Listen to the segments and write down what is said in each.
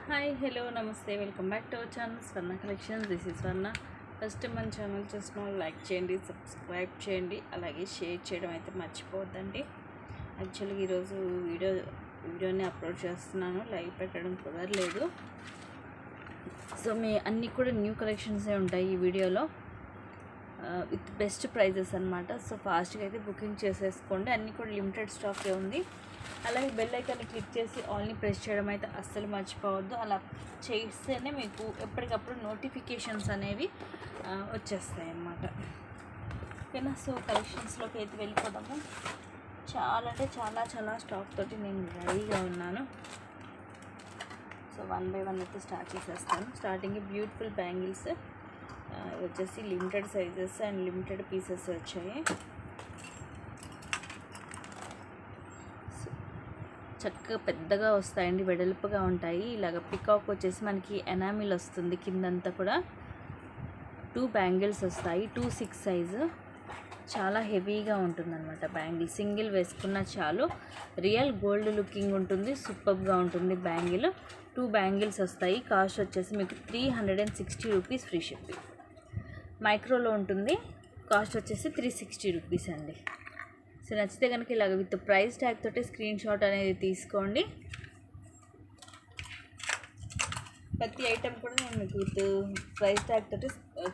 Hi hello నమస్తే welcome back to our channel Swarna collections. This is Swarna. First మన channel చూసిన వాళ్ళు like చేయండి, సబ్స్క్రైబ్ చేయండి, అలాగే షేర్ చేయడం అయితే మర్చిపోవద్దండి. యాక్చువల్గా ఈరోజు వీడియోని అప్లోడ్ చేస్తున్నాను, లైవ్ పెట్టడం కుదరలేదు. సో అన్నీ కూడా న్యూ కలెక్షన్సే ఉంటాయి ఈ వీడియోలో, విత్ బెస్ట్ ప్రైజెస్ అనమాట. సో ఫాస్ట్గా అయితే బుకింగ్ చేసేసుకోండి, అన్నీ కూడా లిమిటెడ్ స్టాకే ఉంది. అలాగే బెల్ ఐకాన్ని క్లిక్ చేసి ఆల్ని ప్రెస్ చేయడం అయితే అస్సలు మర్చిపోవద్దు. అలా చేస్తేనే మీకు ఎప్పటికప్పుడు నోటిఫికేషన్స్ అనేవి వచ్చేస్తాయి అన్నమాట. ఓకేనా? సో కలెక్షన్స్లోకి అయితే వెళ్ళిపోదాము. చాలా అంటే చాలా స్టాక్ తోటి నేను రెడీగా ఉన్నాను. సో వన్ బై వన్ అయితే స్టార్ట్ చేసేస్తాను. స్టార్టింగ్ బ్యూటిఫుల్ బ్యాంగిల్స్ వచ్చేసి limited sizes and limited pieces వచ్చాయి. చక్కగా పెద్దగా వస్తాయండి, వెడల్పుగా ఉంటాయి. ఇలాగ పికాక్ వచ్చేసి మనకి ఎనామిల్ వస్తుంది, కిందంతా కూడా 2 బ్యాంగిల్స్ వస్తాయి. 2-6 సైజు, చాలా హెవీగా ఉంటుందన్నమాట బ్యాంగిల్. సింగిల్ వేసుకున్న చాలు, రియల్ గోల్డ్ లుకింగ్ ఉంటుంది, సూపర్గా ఉంటుంది బ్యాంగిల్. 2 బ్యాంగిల్స్ వస్తాయి. కాస్ట్ వచ్చేసి మీకు 360 రూపీస్ ఫ్రీ షిప్పింగ్. మైక్రోలో ఉంటుంది. కాస్ట్ వచ్చేసి 360 రూపీస్ అండి. సో నచ్చితే కనుక ఇలాగ విత్ ప్రైస్ ట్యాగ్ తోటి స్క్రీన్ షాట్ అనేది తీసుకోండి. ప్రతి ఐటెం కూడా నేను మీకు విత్ ప్రైస్ ట్యాగ్ తోటి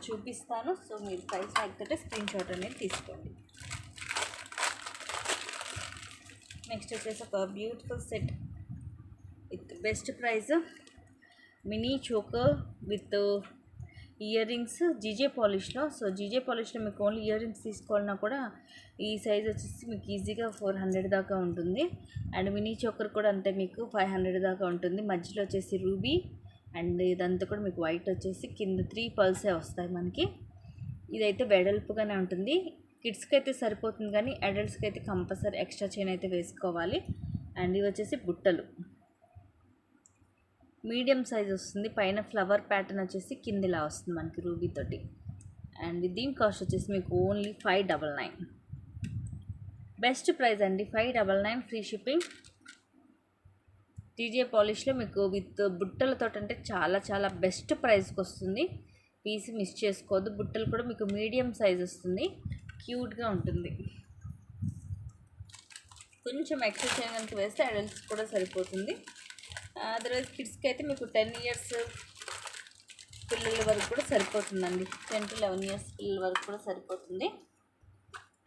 చూపిస్తాను. సో మీరు ప్రైస్ ట్యాగ్ తోటి స్క్రీన్ షాట్ అనేది తీసుకోండి. నెక్స్ట్ వచ్చేసి ఒక beautiful set with best price, mini choker with earrings, GJ పాలిష్లో. సో జీజే పాలిష్లో మీకు ఓన్లీ ఇయర్ రింగ్స్ తీసుకోవాలన్నా కూడా ఈ సైజ్ వచ్చేసి మీకు ఈజీగా 400 దాకా ఉంటుంది. అండ్ మినీ చోకర్ కూడా అంతే, మీకు 500 దాకా ఉంటుంది. మధ్యలో వచ్చేసి రూబీ అండ్ ఇదంతా కూడా మీకు వైట్ వచ్చేసి కింద 3 పర్ల్సే వస్తాయి మనకి. ఇదైతే వెడల్పుగానే ఉంటుంది. కిడ్స్కి అయితే సరిపోతుంది, కానీ అడల్ట్స్కి అయితే కంపల్సరీ ఎక్స్ట్రా చైన్ అయితే వేసుకోవాలి. అండ్ ఇవి వచ్చేసి బుట్టలు మీడియం సైజ్ వస్తుంది. పైన ఫ్లవర్ ప్యాటర్న్ వచ్చేసి కిందిలా వస్తుంది మనకి రూబీ తోటి. అండ్ దీని కాస్ట్ వచ్చేసి మీకు ఓన్లీ 599. బెస్ట్ ప్రైస్ అండి, 599 ఫ్రీ షిప్పింగ్. జీజే పాలిష్లో మీకు విత్ బుట్టలతో అంటే చాలా బెస్ట్ ప్రైస్కి వస్తుంది. పీస్ మిస్ చేసుకోవద్దు. బుట్టలు కూడా మీకు మీడియం సైజ్ వస్తుంది, క్యూట్గా ఉంటుంది. కొంచెం ఎక్స్ట్రా చైన్ కనుక వేస్తే అడల్ట్స్ కూడా సరిపోతుంది. అదర్వైజ్ కిడ్స్కి అయితే మీకు 10 ఇయర్స్ పిల్లల వరకు కూడా సరిపోతుందండి. 10 to 11 ఇయర్స్ పిల్లల వరకు కూడా సరిపోతుంది.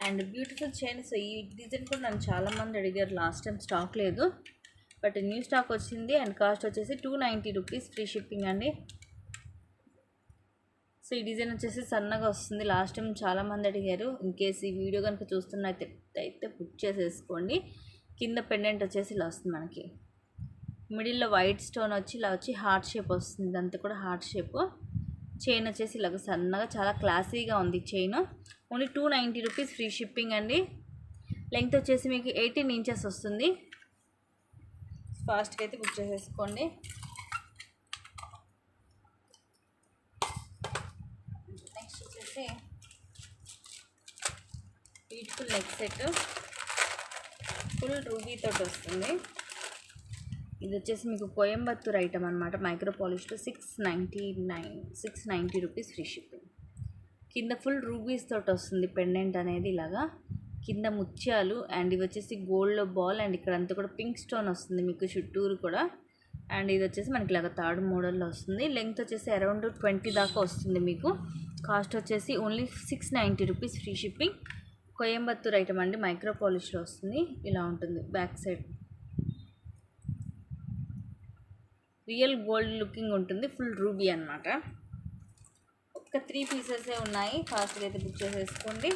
And beautiful chains. ఈ డిజైన్ కూడా నన్ను చాలామంది అడిగారు, లాస్ట్ టైం స్టాక్ లేదు, బట్ న్యూ స్టాక్ వచ్చింది. అండ్ కాస్ట్ వచ్చేసి 290 రూపీస్ ఫ్రీ షిప్పింగ్ అండి. సో ఈ డిజైన్ వచ్చేసి సన్నగా వస్తుంది. లాస్ట్ టైం చాలామంది అడిగారు. ఇన్ కేస్ ఈ వీడియో కనుక చూస్తున్నట్టయితే బుక్ చేసేసుకోండి. కింద పెండెంట్ వచ్చేసి ఇలా వస్తుంది మనకి. మిడిల్లో వైట్ స్టోన్ వచ్చి ఇలా వచ్చి హార్ట్ షేప్ వస్తుంది. ఇదంతా కూడా హార్ట్ షేప్. చైన్ వచ్చేసి ఇలాగ సన్నగా చాలా క్లాసీగా ఉంది chain. Only 290 rupees free shipping అండి. లెంగ్త్ వచ్చేసి మీకు 18 ఇంచెస్ వస్తుంది. ఫాస్ట్గా అయితే బుక్ చేసేసుకోండి. నెక్స్ట్ వచ్చేసి beautiful neck set, full ruby తోటి వస్తుంది. ఇది వచ్చేసి మీకు కోయంబత్తూర్ ఐటమ్ అనమాట. మైక్రో పాలిష్లో 690 రూపీస్ ఫ్రీ షిప్పింగ్. కింద ఫుల్ రూబీస్ తోటి వస్తుంది పెండెంట్ అనేది ఇలాగా, కింద ముత్యాలు. అండ్ ఇవి వచ్చేసి గోల్డ్ బాల్. అండ్ ఇక్కడ అంతా కూడా పింక్ స్టోన్ వస్తుంది మీకు చుట్టూరు కూడా. అండ్ ఇది వచ్చేసి మనకి ఇలాగ థర్డ్ మోడల్లో వస్తుంది. లెంగ్త్ వచ్చేసి అరౌండ్ 20 దాకా వస్తుంది మీకు. కాస్ట్ వచ్చేసి only 690 rupees free shipping. Coimbatore item అండి, మైక్రో పాలిష్లో వస్తుంది. ఇలా ఉంటుంది back side. Real gold looking ఉంటుంది, ఫుల్ రూబీ అనమాట. ఒక్క 3 పీసెసే ఉన్నాయి. ఫాస్ట్గా అయితే బుక్ చేసేసుకోండి.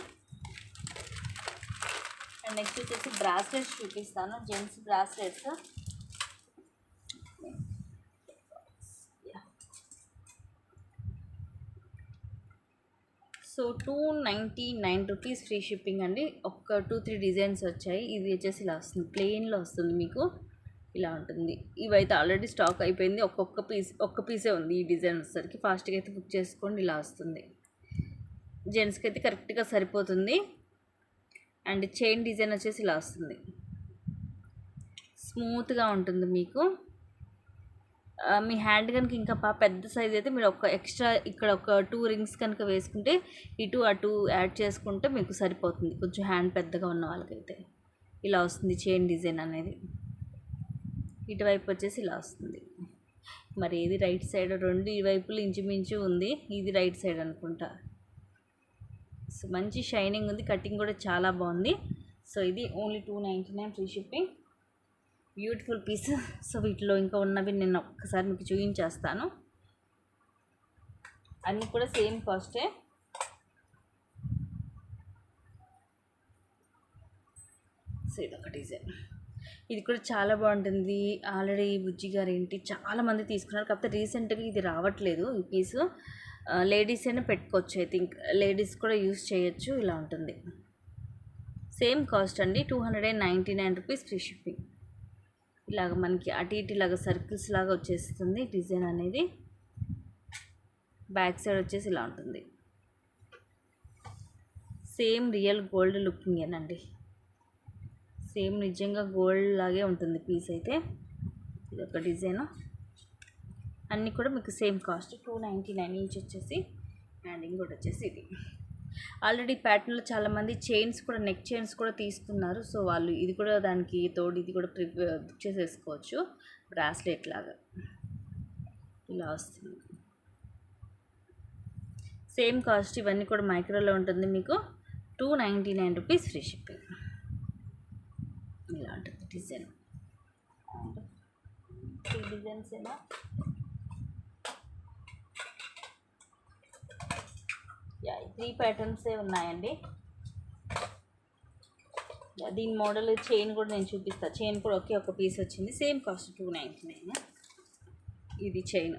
అండ్ నెక్స్ట్ వచ్చేసి బ్రాస్లెట్స్ చూపిస్తాను, gents bracelets. So 299 rupees free shipping అండి. ఒక 2-3 డిజైన్స్ వచ్చాయి. ఇది వచ్చేసి ఇలా వస్తుంది, ప్లెయిన్లో వస్తుంది మీకు. ఇలా ఉంటుంది. ఇవైతే ఆల్రెడీ స్టాక్ అయిపోయింది. ఒక్క పీసే ఉంది ఈ డిజైన్ వచ్చేసరికి. ఫాస్ట్గా అయితే బుక్ చేసుకోండి. ఇలా వస్తుంది. జెంట్స్కి అయితే కరెక్ట్గా సరిపోతుంది. అండ్ చైన్ డిజైన్ వచ్చేసి ఇలా వస్తుంది. స్మూత్గా ఉంటుంది మీకు. మీ హ్యాండ్ కనుక ఇంకా పెద్ద సైజ్ అయితే మీరు ఒక ఎక్స్ట్రా ఇక్కడ ఒక 2 రింగ్స్ కనుక వేసుకుంటే ఇటు అటు యాడ్ చేసుకుంటే మీకు సరిపోతుంది. కొంచెం హ్యాండ్ పెద్దగా ఉన్న వాళ్ళకైతే ఇలా వస్తుంది చైన్ డిజైన్ అనేది. ఇటువైపు వచ్చేసి ఇలా వస్తుంది. మరి ఇది రైట్ సైడ్, రెండు ఈ వైపులు ఇంచుమించు ఉంది. ఇది రైట్ సైడ్ అనుకుంటా. సో మంచి షైనింగ్ ఉంది, కటింగ్ కూడా చాలా బాగుంది. సో ఇది only 299 free shipping. Beautiful piece. So వీటిలో ఇంకా ఉన్నవి నేను ఒక్కసారి మీకు చూపించేస్తాను. అన్నీ కూడా సేమ్ కాస్టే. సో ఇదొక డిజైన్, ఇది కూడా చాలా బాగుంటుంది. ఆల్రెడీ బుజ్జి గారు ఏంటి చాలామంది తీసుకున్నారు, కాకపోతే రీసెంట్గా ఇది రావట్లేదు ఈ పీసు. లేడీస్ అయినా పెట్టుకోవచ్చు, ఐ థింక్ లేడీస్ కూడా యూస్ చేయొచ్చు. ఇలా ఉంటుంది, సేమ్ కాస్ట్ అండి, 299 రూపీస్ ఫ్రీ షిప్పింగ్. ఇలాగ మనకి అటు ఇటు ఇలాగ సర్కిల్స్ లాగా వచ్చేస్తుంది డిజైన్ అనేది. బ్యాక్ సైడ్ వచ్చేసి ఇలా ఉంటుంది. సేమ్ రియల్ గోల్డ్ లుకింగ్ ఏనండి, సేమ్ నిజంగా గోల్డ్ లాగే ఉంటుంది పీస్ అయితే. ఇది ఒక డిజైన్. అన్నీ కూడా మీకు సేమ్ కాస్ట్ 299 ఇంచ్ వచ్చేసి. అండ్ ఇంకోటి వచ్చేసి ఇది ఆల్రెడీ ప్యాటర్న్లో చాలామంది చైన్స్ కూడా, నెక్ చైన్స్ కూడా తీసుకున్నారు. సో వాళ్ళు ఇది కూడా దానికి తోడు ఇది కూడా బుక్ చేసేసుకోవచ్చు. బ్రాస్లెట్ లాగా ఇలా వస్తుంది, సేమ్ కాస్ట్. ఇవన్నీ కూడా మైక్రోలో ఉంటుంది మీకు 299 రూపీస్ ఫ్రీ షిప్పింగ్. ఇలా ఉంటుంది డిజైన్. 3 డిజైన్స్ ఏమో యా 3 ప్యాటర్న్సే ఉన్నాయండి. దీని మోడల్ చైన్ కూడా నేను చూపిస్తాను. చైన్ కూడా ఒకే ఒక పీస్ వచ్చింది, సేమ్ కాస్ట్ 299. ఇది చైన్.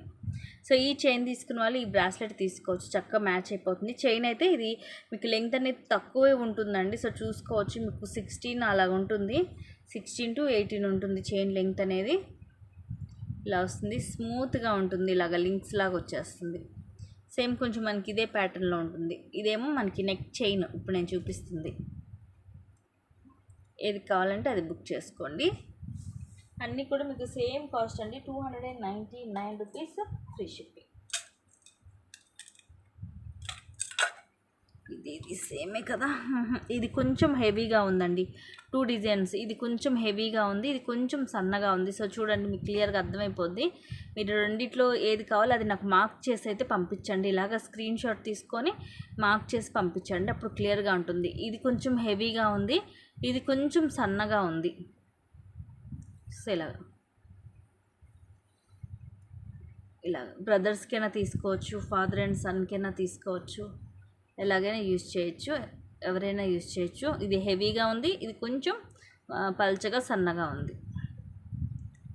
సో ఈ చైన్ తీసుకున్న వాళ్ళు ఈ బ్రాస్లెట్ తీసుకోవచ్చు, చక్కగా మ్యాచ్ అయిపోతుంది. చైన్ అయితే ఇది మీకు లెంగ్త్ అనేది తక్కువే ఉంటుందండి. సో చూసుకోవచ్చు, మీకు 16 అలాగ ఉంటుంది, 16 to 18 ఉంటుంది చైన్ లెంగ్త్ అనేది. ఇలా వస్తుంది, స్మూత్గా ఉంటుంది, ఇలాగ లింక్స్ లాగా వచ్చేస్తుంది. సేమ్ కొంచెం మనకి ఇదే ప్యాటర్న్లో ఉంటుంది. ఇదేమో మనకి నెక్ చైన్ ఇప్పుడు నేను చూపిస్తుంది. ఏది కావాలంటే అది బుక్ చేసుకోండి. అన్నీ కూడా మీకు సేమ్ కాస్ట్ అండి, 299 రూపీస్ ఫ్రీ షిప్పింగ్. ఇది సేమే కదా. ఇది కొంచెం హెవీగా ఉందండి, 2 డిజైన్స్. ఇది కొంచెం హెవీగా ఉంది, ఇది కొంచెం సన్నగా ఉంది. సో చూడండి, మీకు క్లియర్గా అర్థమైపోద్ది. మీరు రెండిట్లో ఏది కావాలో అది నాకు మార్క్ చేసి అయితే పంపించండి. ఇలాగ స్క్రీన్ షాట్ తీసుకొని మార్క్ చేసి పంపించండి, అప్పుడు క్లియర్గా ఉంటుంది. ఇది కొంచెం హెవీగా ఉంది, ఇది కొంచెం సన్నగా ఉంది. సో ఇలా బ్రదర్స్కైనా తీసుకోవచ్చు, ఫాదర్ అండ్ సన్కైనా తీసుకోవచ్చు, ఎలాగైనా యూజ్ చేయొచ్చు, ఎవరైనా యూజ్ చేయొచ్చు. ఇది హెవీగా ఉంది, ఇది కొంచెం పల్చగా సన్నగా ఉంది.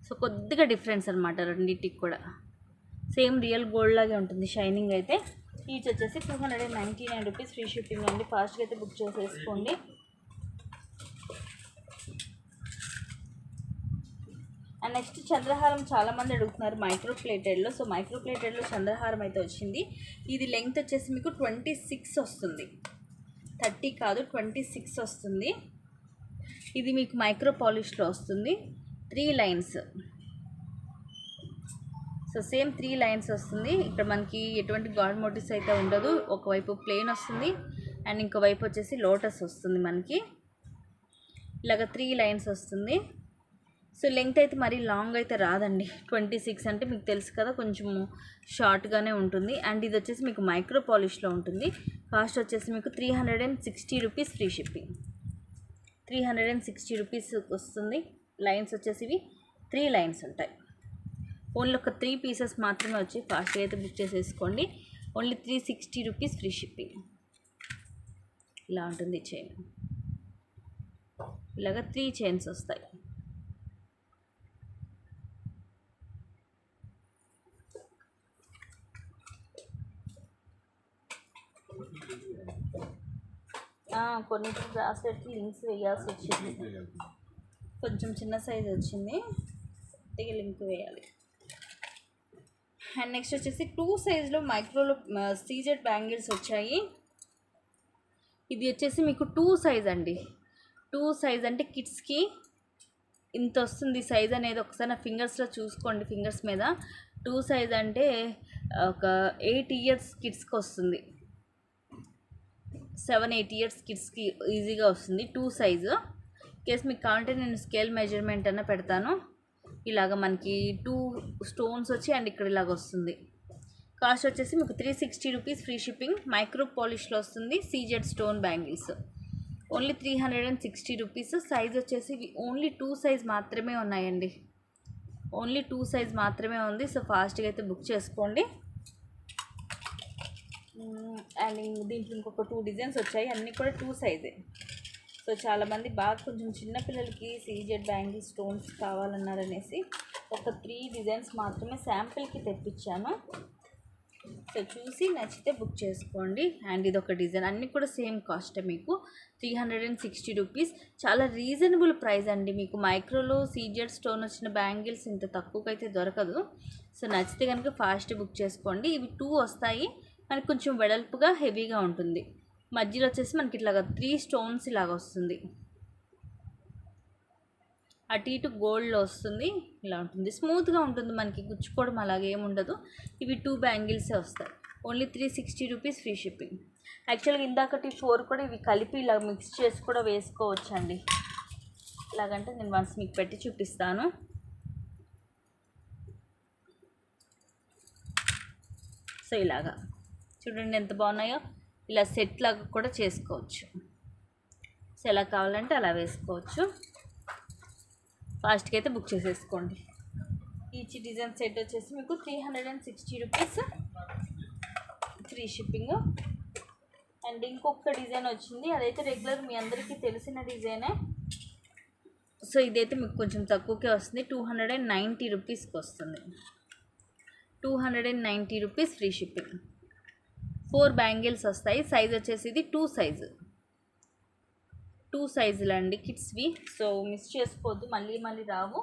సో కొద్దిగా డిఫరెన్స్ అనమాట రెండింటికి కూడా. సేమ్ రియల్ గోల్డ్ లాగే ఉంటుంది షైనింగ్ అయితే. ఈచ్ వచ్చేసి 299 రూపీస్ ఫ్రీ షిప్పింగ్ అండి. ఫాస్ట్గా అయితే బుక్ చేసేసుకోండి. అండ్ నెక్స్ట్ చంద్రహారం చాలామంది అడుగుతున్నారు మైక్రో ప్లేటెడ్లో. సో మైక్రో ప్లేటెడ్లో చంద్రహారం అయితే వచ్చింది. ఇది లెంగ్త్ వచ్చేసి మీకు 26 వస్తుంది, 30 కాదు 26 వస్తుంది. ఇది మీకు మైక్రో పాలిష్లో వస్తుంది, 3 లైన్స్. సో సేమ్ 3 లైన్స్ వస్తుంది. ఇక్కడ మనకి ఎటువంటి గాడ్ మోటివ్స్ అయితే ఉండదు, ఒకవైపు ప్లెయిన్ వస్తుంది అండ్ ఇంకోవైపు వచ్చేసి లోటస్ వస్తుంది మనకి. ఇలాగ 3 లైన్స్ వస్తుంది. సో లెంగ్త్ అయితే మరీ లాంగ్ అయితే రాదండి, 26 అంటే మీకు తెలుసు కదా, కొంచెము షార్ట్గానే ఉంటుంది. అండ్ ఇది వచ్చేసి మీకు మైక్రో పాలిష్లో ఉంటుంది. కాస్ట్ వచ్చేసి మీకు 360 రూపీస్ ఫ్రీ షిప్పింగ్. 360 రూపీస్ వస్తుంది. లైన్స్ వచ్చేసి ఇవి 3 లైన్స్ ఉంటాయి. ఓన్లీ ఒక 3 పీసెస్ మాత్రమే వచ్చి ఫాస్ట్గా అయితే బుక్ చేసేసుకోండి. Only 360 rupees free shipping. ఇలా ఉంటుంది చైన్. ఇలాగ 3 చైన్స్ వస్తాయి. కొన్ని బ్రాస్లెట్కి లింక్స్ వేయాల్సి వచ్చింది, కొంచెం చిన్న సైజ్ వచ్చింది, లింక్ వేయాలి. అండ్ నెక్స్ట్ వచ్చేసి 2 సైజ్లో మైక్రోలో సీజెడ్ బ్యాంగిల్స్ వచ్చాయి. ఇది వచ్చేసి మీకు 2 సైజ్ అండి, 2 సైజ్ అంటే కిడ్స్కి ఇంత వస్తుంది సైజ్ అనేది. ఒకసారి నా ఫింగర్స్లో చూసుకోండి, ఫింగర్స్ మీద 2 సైజ్ అంటే ఒక 8 ఇయర్స్ కిడ్స్కి వస్తుంది, 7-8 ఇయర్స్ కిడ్స్కి ఈజీగా వస్తుంది 2 సైజు. కేస్ మీకు కావాలంటే నేను స్కేల్ మెజర్మెంట్ అన్న పెడతాను. ఇలాగ మనకి 2 స్టోన్స్ వచ్చి అండ్ ఇక్కడ ఇలాగ వస్తుంది. కాస్ట్ వచ్చేసి మీకు 360 రూపీస్ ఫ్రీ షిప్పింగ్. మైక్రో పాలిష్లో వస్తుంది, CZ stone bangles only 360 rupees. Size వచ్చేసి ఓన్లీ 2 సైజ్ మాత్రమే ఉన్నాయండి, ఓన్లీ 2 సైజ్ మాత్రమే ఉంది. సో ఫాస్ట్గా అయితే బుక్ చేసుకోండి. అండ్ దీంట్లో ఇంకొక 2 డిజైన్స్ వచ్చాయి, అన్నీ కూడా 2 సైజే. సో చాలామంది బాగా కొంచెం చిన్నపిల్లలకి సీజెడ్ బ్యాంగిల్ స్టోన్స్ కావాలన్నారనేసి ఒక 3 డిజైన్స్ మాత్రమే శాంపిల్కి తెప్పించాను. సో చూసి నచ్చితే బుక్ చేసుకోండి. అండ్ ఇది ఒక డిజైన్, అన్నీ కూడా సేమ్ కాస్ట్ మీకు 360 రూపీస్. చాలా రీజనబుల్ ప్రైస్ అండి. మీకు మైక్రోలో సీజెడ్ స్టోన్ వచ్చిన బ్యాంగిల్స్ ఇంత తక్కువకైతే దొరకదు. సో నచ్చితే కనుక ఫాస్ట్ బుక్ చేసుకోండి. ఇవి 2 వస్తాయి, మనకి కొంచెం వెడల్పుగా హెవీగా ఉంటుంది. మధ్యలో వచ్చేసి మనకి ఇట్లాగా 3 స్టోన్స్ ఇలాగ వస్తుంది, అటు ఇటు గోల్డ్లో వస్తుంది. ఇలా ఉంటుంది, స్మూత్గా ఉంటుంది, మనకి గుచ్చుకోవడం అలాగే ఏముండదు. ఇవి 2 బ్యాంగిల్సే వస్తాయి, ఓన్లీ 360 రూపీస్ ఫ్రీ షిప్పింగ్. యాక్చువల్గా ఇందాకటి 4 కూడా ఇవి కలిపి ఇలా మిక్స్ చేసి కూడా వేసుకోవచ్చండి. ఇలాగంటే నేను వన్స్ మీకు పెట్టి చూపిస్తాను. సో ఇలాగా చూడండి ఎంత బాగున్నాయో. ఇలా సెట్ లాగా కూడా చేసుకోవచ్చు. సో ఎలా కావాలంటే అలా వేసుకోవచ్చు. ఫాస్ట్గా అయితే బుక్ చేసేసుకోండి. ఈచ్ డిజైన్ సెట్ వచ్చేసి మీకు 360 రూపీస్ ఫ్రీ షిప్పింగ్. అండ్ ఇంకొక డిజైన్ వచ్చింది, అదైతే రెగ్యులర్ మీ అందరికీ తెలిసిన డిజైనే. సో ఇదైతే మీకు కొంచెం తక్కువకే వస్తుంది, 290 రూపీస్కి వస్తుంది. 290 రూపీస్ ఫ్రీ షిప్పింగ్. 4 బ్యాంగిల్స్ వస్తాయి. సైజ్ వచ్చేసి ఇది 2 సైజు, 2 సైజులు అండి కిడ్స్వి. సో మిస్ చేసుకోవద్దు, మళ్ళీ మళ్ళీ రావు.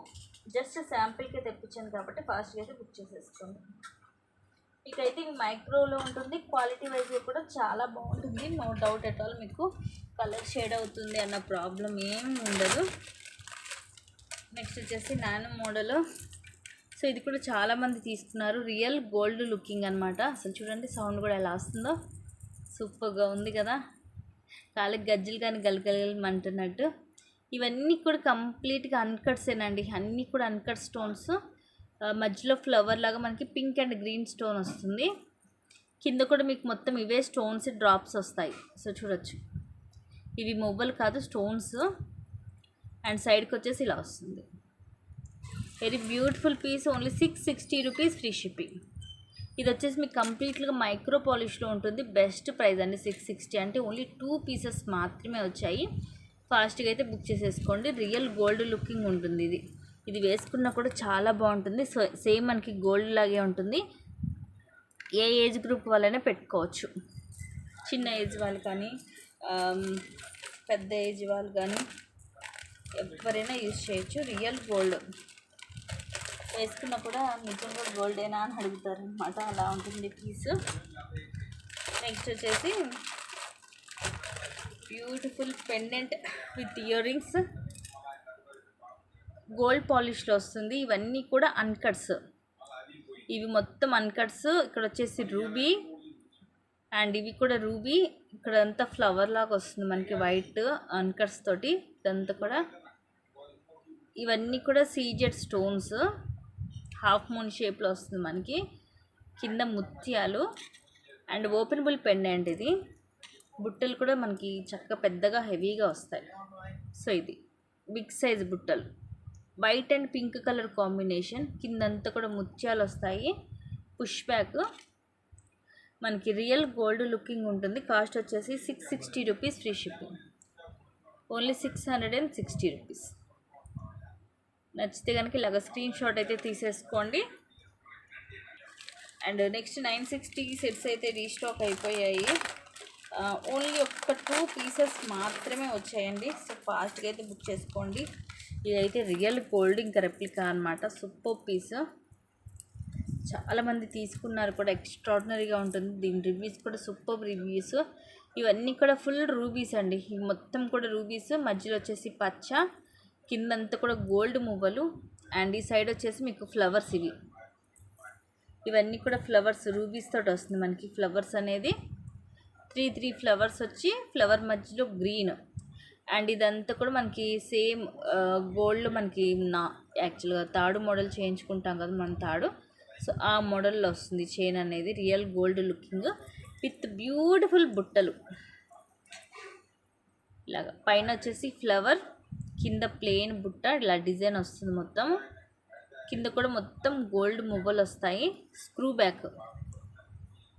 జస్ట్ శాంపిల్కే తెప్పించాను కాబట్టి ఫాస్ట్గా అయితే బుక్ చేసేసుకోండి. ఇకైతే ఇవి మైక్రోలో ఉంటుంది, క్వాలిటీ వైజ్గా కూడా చాలా బాగుంటుంది, నో డౌట్ ఎట్ ఆల్. మీకు కలర్ షేడ్ అవుతుంది అన్న ప్రాబ్లం ఏం ఉండదు. నెక్స్ట్ వచ్చేసి నానో మోడల్. సో ఇది కూడా చాలామంది తీసుకున్నారు, రియల్ గోల్డ్ లుకింగ్ అనమాట. అసలు చూడండి సౌండ్ కూడా ఎలా వస్తుందో, సూపర్గా ఉంది కదా, కాళ్ళకి గజ్జలు కానీ గలగలమంటున్నట్టు. ఇవన్నీ కూడా కంప్లీట్గా అన్కట్సేనండి, అన్నీ కూడా అన్కట్ స్టోన్స్. మధ్యలో ఫ్లవర్ లాగా మనకి పింక్ అండ్ గ్రీన్ స్టోన్ వస్తుంది. కింద కూడా మీకు మొత్తం ఇవే స్టోన్స్ డ్రాప్స్ వస్తాయి. సో చూడొచ్చు, ఇవి మొవ్వలు కాదు స్టోన్స్. అండ్ సైడ్కి వచ్చేసి ఇలా వస్తుంది. Very beautiful piece, only 660 rupees free shipping. ఇది వచ్చేసి మీకు కంప్లీట్గా మైక్రో పాలిష్లో ఉంటుంది, బెస్ట్ ప్రైస్ అండి 660. అంటే ఓన్లీ 2 పీసెస్ మాత్రమే వచ్చాయి. ఫాస్ట్గా అయితే బుక్ చేసేసుకోండి. రియల్ గోల్డ్ లుకింగ్ ఉంటుంది ఇది. ఇది వేసుకున్నా కూడా చాలా బాగుంటుంది. సో సేమ్ మనకి గోల్డ్ లాగే ఉంటుంది. ఏ ఏజ్ గ్రూప్ వాళ్ళైనా పెట్టుకోవచ్చు, చిన్న ఏజ్ వాళ్ళు కానీ పెద్ద ఏజ్ వాళ్ళు కానీ ఎవరైనా యూజ్ చేయొచ్చు. రియల్ గోల్డ్ వేసుకున్నా కూడా నిజంగా గోల్డేనా అని అడుగుతారు అనమాట, అలా ఉంటుంది పీసు. నెక్స్ట్ వచ్చేసి beautiful pendant with earrings, gold పాలిష్లో వస్తుంది. ఇవన్నీ కూడా అన్కట్స్, ఇవి మొత్తం అన్కట్స్. ఇక్కడ వచ్చేసి రూబీ అండ్ ఇవి కూడా రూబీ. ఇక్కడ అంతా ఫ్లవర్ లాగా వస్తుంది మనకి వైట్ అన్కట్స్ తోటి ఇదంతా కూడా. ఇవన్నీ కూడా సీజెడ్ స్టోన్స్, హాఫ్ మూన్ షేప్లో వస్తుంది మనకి. కింద ముత్యాలు అండ్ ఓపెనబుల్ పెండెంట్. ఇది బుట్టలు కూడా మనకి చక్కగా పెద్దగా హెవీగా వస్తాయి. సో ఇది బిగ్ సైజ్ బుట్టలు, white and pink colour combination. కిందంతా కూడా ముత్యాలు వస్తాయి. పుష్ బ్యాక్, మనకి రియల్ గోల్డ్ లుకింగ్ ఉంటుంది. కాస్ట్ వచ్చేసి 660 rupees free shipping, only 660 rupees. నచ్చితే కనుక ఇలాగ స్క్రీన్ షాట్ అయితే తీసేసుకోండి. అండ్ నెక్స్ట్ 960 సెట్స్ అయితే రీస్టాక్ అయిపోయాయి. ఓన్లీ ఒక్క 2 పీసెస్ మాత్రమే వచ్చాయండి. సో ఫాస్ట్గా అయితే బుక్ చేసుకోండి. ఇదైతే రియల్ గోల్డ్ ఇంకా రెప్లికా అనమాట, సూపర్ పీస్. చాలామంది తీసుకున్నారు కూడా, ఎక్స్ట్రాడినరీగా ఉంటుంది. దీని రివ్యూస్ కూడా సూపర్ రివ్యూస్. ఇవన్నీ కూడా ఫుల్ రూబీస్ అండి, ఇవి మొత్తం కూడా రూబీస్. మధ్యలో వచ్చేసి పచ్చ, కిందంతా కూడా గోల్డ్ మువ్వలు అండ్ ఈ సైడ్ వచ్చేసి మీకు ఫ్లవర్స్ ఇవన్నీ కూడా ఫ్లవర్స్ రూబీస్ తోటి వస్తుంది మనకి ఫ్లవర్స్ అనేది 3 ఫ్లవర్స్ వచ్చి ఫ్లవర్ మధ్యలో గ్రీన్ అండ్ ఇదంతా కూడా మనకి సేమ్ గోల్డ్ మనకి యాక్చువల్గా తాడు మోడల్ చేయించుకుంటాం కదా మన తాడు. సో ఆ మోడల్లో వస్తుంది చైన్ అనేది real gold looking with beautiful బుట్టలు ఇలాగా. పైన వచ్చేసి ఫ్లవర్ కింద ప్లెయిన్ బుట్ట ఇలా డిజైన్ వస్తుంది మొత్తం. కింద కూడా మొత్తం గోల్డ్ మువ్వలు వస్తాయి. స్క్రూ బ్యాక్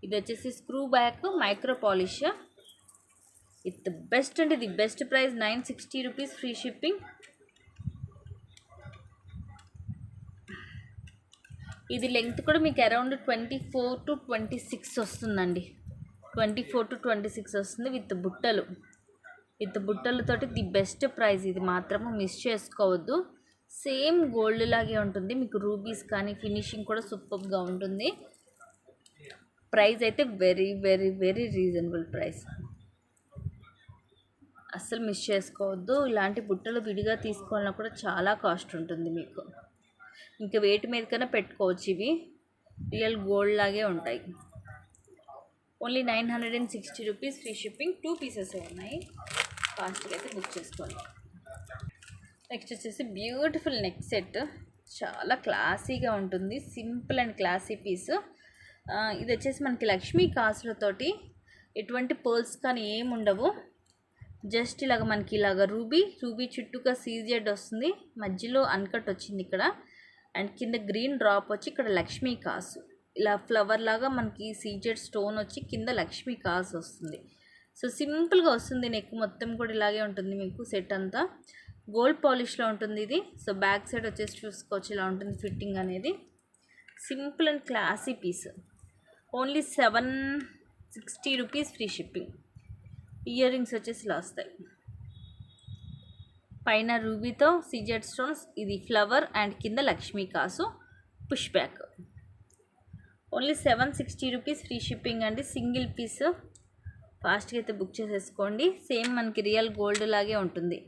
ఇది వచ్చేసి screw back micro polish with best అంటే ఇది best price 960 rupees free shipping. ఇది లెంగ్త్ కూడా మీకు అరౌండ్ 24 to 26 వస్తుందండి. 24 to 26 వస్తుంది విత్ బుట్టలతోటి ది బెస్ట్ ప్రైస్. ఇది మాత్రము మిస్ చేసుకోవద్దు. సేమ్ గోల్డ్ లాగే ఉంటుంది మీకు. రూబీస్ కానీ ఫినిషింగ్ కూడా సూపర్గా ఉంటుంది. ప్రైస్ అయితే very very very reasonable price, అస్సలు మిస్ చేసుకోవద్దు. ఇలాంటి బుట్టలు విడిగా తీసుకోవాలన్నా కూడా చాలా కాస్ట్ ఉంటుంది మీకు. ఇంకా వెయిట్ మీద కన్నా పెట్టుకోవచ్చు. ఇవి రియల్ గోల్డ్ లాగే ఉంటాయి. Only 960 rupees free shipping. 2 pieces ఉన్నాయి. ఫాస్ట్గా అయితే బుక్ చేసుకోండి. నెక్స్ట్ వచ్చేసి బ్యూటిఫుల్ నెక్ సెట్, చాలా క్లాసీగా ఉంటుంది. Simple and classy piece. ఇది వచ్చేసి మనకి లక్ష్మీ కాసులతోటి ఎటువంటి పర్ల్స్ కానీ ఏమి ఉండవు. జస్ట్ ఇలాగ మనకి ఇలాగ రూబీ చుట్టూగా సీజెడ్ వస్తుంది. మధ్యలో అన్కట్ వచ్చింది ఇక్కడ. అండ్ కింద గ్రీన్ డ్రాప్ వచ్చి ఇక్కడ లక్ష్మీ కాసు ఇలా ఫ్లవర్ లాగా మనకి సీజెడ్ స్టోన్ వచ్చి కింద లక్ష్మీ కాసు వస్తుంది. సో సింపుల్గా వస్తుంది. నెక్ మొత్తం కూడా ఇలాగే ఉంటుంది మీకు. సెట్ అంతా గోల్డ్ పాలిష్లో ఉంటుంది ఇది. సో బ్యాక్ సైడ్ వచ్చేసి చూసుకోవచ్చు ఇలా ఉంటుంది ఫిట్టింగ్ అనేది. Simple and classy piece. Only 760 rupees free shipping. Earrings వచ్చేసి ఇలా వస్తాయి. పైన రూబీతో సీజెడ్ స్టోన్స్, ఇది ఫ్లవర్ అండ్ కింద లక్ష్మీ కాసు push back. Only 760 rupees free shipping అండి. Single piece. ఫాస్ట్గా అయితే బుక్ చేసేసుకోండి. సేమ్ మనకి రియల్ గోల్డ్ లాగే ఉంటుంది.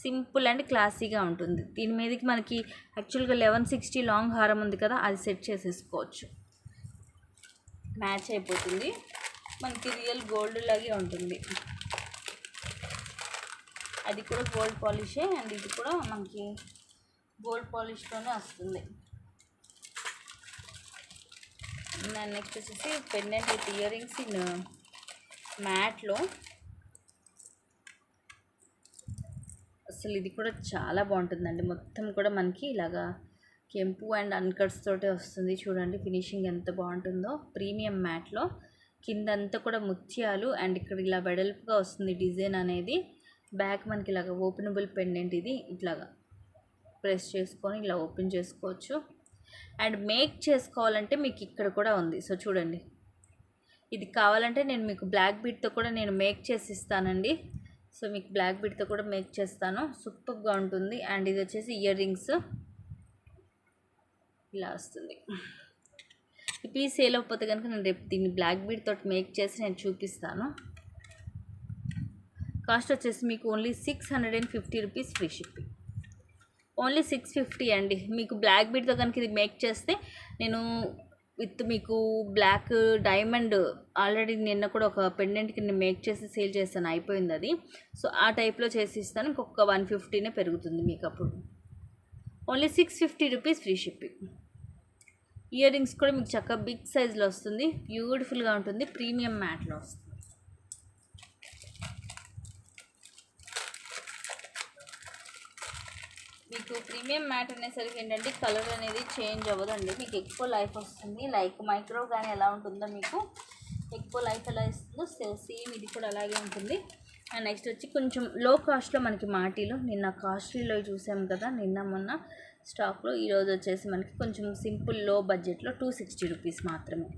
సింపుల్ అండ్ క్లాసీగా ఉంటుంది. దీని మీదకి మనకి యాక్చువల్గా 1160 లాంగ్ హారం ఉంది కదా, అది సెట్ చేసేసుకోవచ్చు. మ్యాచ్ అయిపోతుంది. మనకి రియల్ గోల్డ్ లాగే ఉంటుంది. అది కూడా గోల్డ్ పాలిషే అండ్ ఇది కూడా మనకి గోల్డ్ పాలిష్లోనే వస్తుంది. నెక్స్ట్ వచ్చేసి pendant with earrings in మ్యాట్లో. అసలు ఇది కూడా చాలా బాగుంటుందండి. మొత్తం కూడా మనకి ఇలాగా కెంపు అండ్ అన్కట్స్ తోటే వస్తుంది. చూడండి ఫినిషింగ్ ఎంత బాగుంటుందో. ప్రీమియం మ్యాట్లో కిందంతా కూడా ముత్యాలు అండ్ ఇక్కడ ఇలా వెడల్పుగా వస్తుంది డిజైన్ అనేది. బ్యాక్ మనకి ఇలాగ ఓపెనబుల్ పెండెంట్. ఇది ఇట్లాగా ప్రెస్ చేసుకొని ఇలా ఓపెన్ చేసుకోవచ్చు. అండ్ మేక్ చేసుకోవాలంటే మీకు ఇక్కడ కూడా ఉంది. సో చూడండి, ఇది కావాలంటే నేను మీకు బ్లాక్ బీడ్తో కూడా నేను మేక్ చేసి ఇస్తానండి. సో మీకు బ్లాక్ బీడ్తో కూడా మేక్ చేస్తాను. సూపర్గా ఉంటుంది. అండ్ ఇది వచ్చేసి ఇయర్ రింగ్స్ ఇలా వస్తుంది. ఈ పీస్ సేల్ అవ్వకపోతే కనుక నేను రేపు దీన్ని బ్లాక్ బీడ్ తోటి మేక్ చేసి నేను చూపిస్తాను. కాస్ట్ వచ్చేసి మీకు only 650 rupees free shipping. Only 650 అండి. మీకు బ్లాక్ బీడ్తో కనుక ఇది మేక్ చేస్తే నేను విత్ మీకు బ్లాక్ డైమండ్ ఆల్రెడీ నిన్న కూడా ఒక పెండెంట్కి నేను మేక్ చేసి సేల్ చేస్తాను, అయిపోయింది అది. సో ఆ టైప్లో చేసి ఇస్తాను. ఇంకొక 150నే పెరుగుతుంది మీకు అప్పుడు. Only 650 rupees free shipping. Ear rings కూడా మీకు చక్కగా బిగ్ సైజ్లో వస్తుంది. బ్యూటిఫుల్గా ఉంటుంది. ప్రీమియం మ్యాట్లో వస్తుంది. మీకు ప్రీమియం మ్యాట్ అనేసరికి ఏంటంటే కలర్ అనేది చేంజ్ అవ్వదండి. మీకు ఎక్కువ లైఫ్ వస్తుంది. లైక్ మైక్రో కానీ ఎలా ఉంటుందో మీకు ఎక్కువ లైఫ్ ఎలా ఇస్తుందో సేమ్ ఇది కూడా అలాగే ఉంటుంది. అండ్ నెక్స్ట్ వచ్చి కొంచెం లో కాస్ట్లో మనకి మాటీలు నిన్న కాస్ట్లీలో చూసాం కదా, నిన్న మొన్న స్టాక్లో. ఈరోజు వచ్చేసి మనకి కొంచెం సింపుల్ లో బడ్జెట్లో 260 రూపీస్ మాత్రమే.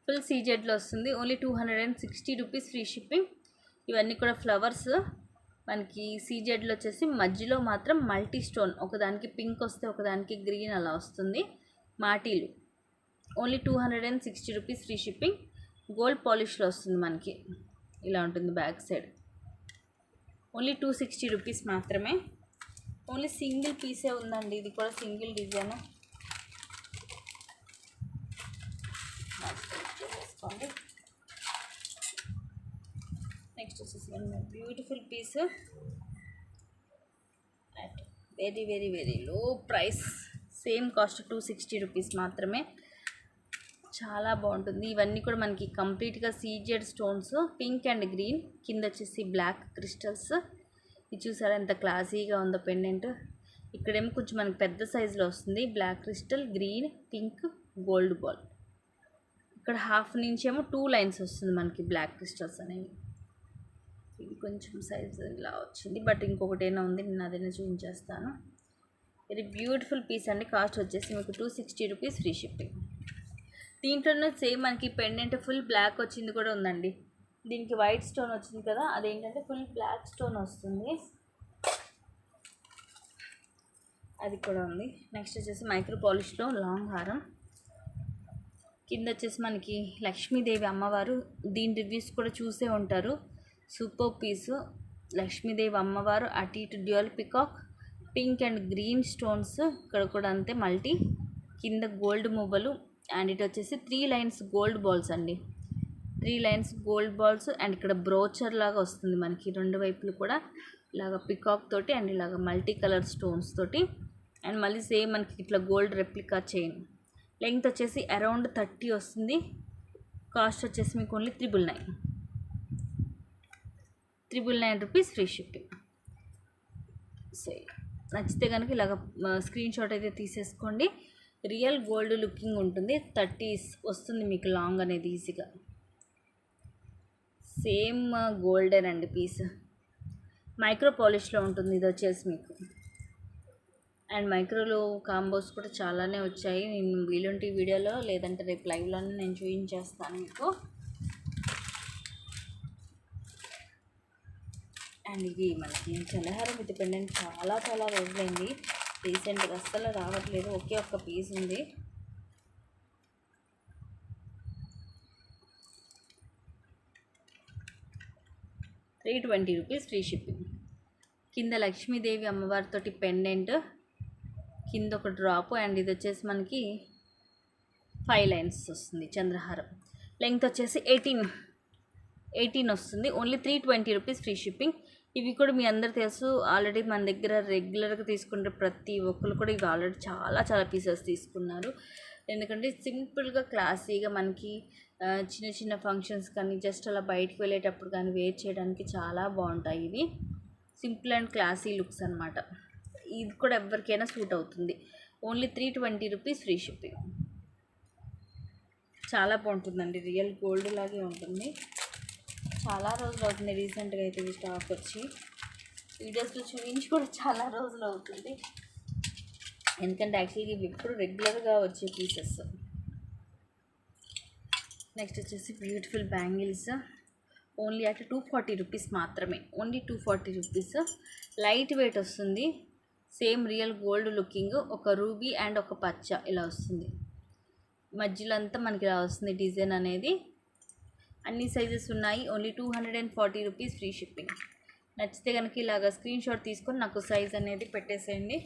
ఫుల్ సీజెడ్లో వస్తుంది. Only 260 rupees free shipping. ఇవన్నీ కూడా ఫ్లవర్స్ మనకి సీజెడ్లో వచ్చేసి మధ్యలో మాత్రం మల్టీ స్టోన్, ఒకదానికి పింక్ వస్తే ఒకదానికి గ్రీన్ అలా వస్తుంది. మాటీలు only 260 rupees free shipping. Gold పాలిష్లో వస్తుంది మనకి. ఇలా ఉంటుంది బ్యాక్ సైడ్. ఓన్లీ 260 రూపీస్ మాత్రమే. ఓన్లీ సింగిల్ పీసే ఉందండి, ఇది కూడా సింగిల్ డిజైన్. చేసుకోండి. నెక్స్ట్ వచ్చేసి beautiful piece at very very very low price, same cost 260 rupees మాత్రమే. చాలా బాగుంటుంది. ఇవన్నీ కూడా మనకి కంప్లీట్గా CZ stones, pink and green, కింద వచ్చేసి బ్లాక్ క్రిస్టల్స్. ఇది చూసారా ఎంత క్లాసీగా ఉందో పెండెంట్. ఇక్కడేమో కొంచెం మనకి పెద్ద సైజులో వస్తుంది, black crystal, green, pink, gold ball. ఇక్కడ హాఫ్ నుంచి ఏమో 2 లైన్స్ వస్తుంది మనకి బ్లాక్ క్రిస్టల్స్ అనేవి. ఇది కొంచెం సైజ్ ఇలా వచ్చింది, బట్ ఇంకొకటైనా ఉంది, నేను అదైనా చూపించేస్తాను. వెరీ బ్యూటిఫుల్ పీస్ అండి. కాస్ట్ వచ్చేసి మీకు 260 రూపీస్, ఫ్రీ షిప్పింగ్. దీంట్లోనే సేమ్ మనకి పెండెంట్ ఫుల్ బ్లాక్ వచ్చింది కూడా ఉందండి. దీనికి వైట్ స్టోన్ వచ్చింది కదా, అదేంటంటే ఫుల్ బ్లాక్ స్టోన్ వస్తుంది, అది కూడా ఉంది. నెక్స్ట్ వచ్చేసి మైక్రో పాలిష్లో లాంగ్ హారం. కింద వచ్చేసి మనకి లక్ష్మీదేవి అమ్మవారు, దీని రివ్యూస్ కూడా చూసే ఉంటారు. సూపర్ పీసు, లక్ష్మీదేవి అమ్మవారు, అటు ఇటు dual peacock, pink and green stones. ఇక్కడ కూడా అంతే మల్టీ, కింద గోల్డ్ మువ్వలు. అండ్ ఇటు వచ్చేసి 3 లైన్స్ గోల్డ్ బాల్స్ అండి, 3 లైన్స్ గోల్డ్ బాల్స్. అండ్ ఇక్కడ బ్రోచర్ లాగా వస్తుంది మనకి, 2 వైపులు కూడా ఇలాగ పికాక్ తోటి అండ్ ఇలాగ మల్టీ కలర్ స్టోన్స్ తోటి. అండ్ మళ్ళీ సేమ్ మనకి ఇట్లా గోల్డ్ రెప్లికా చైన్. లెంగ్త్ వచ్చేసి అరౌండ్ 30 వస్తుంది. కాస్ట్ వచ్చేసి మీకు only 999 rupees, free shipping. So నచ్చితే కనుక ఇలాగ స్క్రీన్ షాట్ అయితే తీసేసుకోండి. రియల్ గోల్డ్ లుకింగ్ ఉంటుంది, 30 వస్తుంది మీకు లాంగ్ అనేది ఈజీగా. సేమ్ గోల్డెన్ అండి పీస్, మైక్రో పాలిష్లో ఉంటుంది ఇది వచ్చేసి మీకు. అండ్ మైక్రోలో కాంబోస్ కూడా చాలానే వచ్చాయి, నేను వీలుంటి వీడియోలో లేదంటే రేపు లైవ్లోనే నేను చూపించేస్తాను మీకు. అండ్ ఇది మనకి చలహారం విత్ పెండెంట్ చాలా చాలా రోజులైంది, రీసెంట్గా అస్సలు రావట్లేదు, ఒకే ఒక్క పీస్ ఉంది. ₹320 ఫ్రీ షిప్పింగ్. కింద లక్ష్మీదేవి అమ్మవారితోటి పెండెంట్, కింద ఒక డ్రాప్. అండ్ ఇది వచ్చేసి మనకి 5 లైన్స్ వస్తుంది చంద్రహారం. లెంగ్త్ వచ్చేసి 18 వస్తుంది. Only ₹320 free shipping. ఇవి కూడా మీ అందరు తెలుసు ఆల్రెడీ, మన దగ్గర రెగ్యులర్గా తీసుకుంటే ప్రతి ఒక్కరు కూడా ఇవి ఆల్రెడీ చాలా చాలా పీసెస్ తీసుకున్నారు. ఎందుకంటే సింపుల్గా క్లాసీగా మనకి చిన్న చిన్న ఫంక్షన్స్ కానీ జస్ట్ అలా బయటకు వెళ్ళేటప్పుడు కానీ వేర్ చేయడానికి చాలా బాగుంటాయి. ఇవి సింపుల్ అండ్ క్లాసీ లుక్స్ అనమాట. ఇది కూడా ఎవరికైనా సూట్ అవుతుంది. Only ₹320 free shipping. చాలా బాగుంటుందండి, రియల్ గోల్డ్ లాగే ఉంటుంది. చాలా రోజులు అవుతుంది రీసెంట్గా అయితే ఇది స్టాక్ వచ్చి, వీడియోస్లో చూపించి కూడా చాలా రోజులు అవుతుంది. ఎందుకంటే యాక్చువల్గా ఇవి ఎప్పుడు రెగ్యులర్గా వచ్చే పీసెస్. నెక్స్ట్ వచ్చేసి బ్యూటిఫుల్ బ్యాంగిల్స్, ఓన్లీ అట్ ₹240 మాత్రమే. ఓన్లీ ₹240. లైట్ వెయిట్ వస్తుంది, సేమ్ రియల్ గోల్డ్ లుకింగ్. ఒక రూబీ అండ్ ఒక పచ్చ ఇలా వస్తుంది, మధ్యలో అంతా మనకి ఇలా వస్తుంది డిజైన్ అనేది. అన్ని సైజెస్ ఉన్నాయి. Only ₹240 free shipping. నచ్చితే కనుక ఇలాగ స్క్రీన్ షాట్ తీసుకొని నాకు సైజ్ అనేది పెట్టేసేయండి,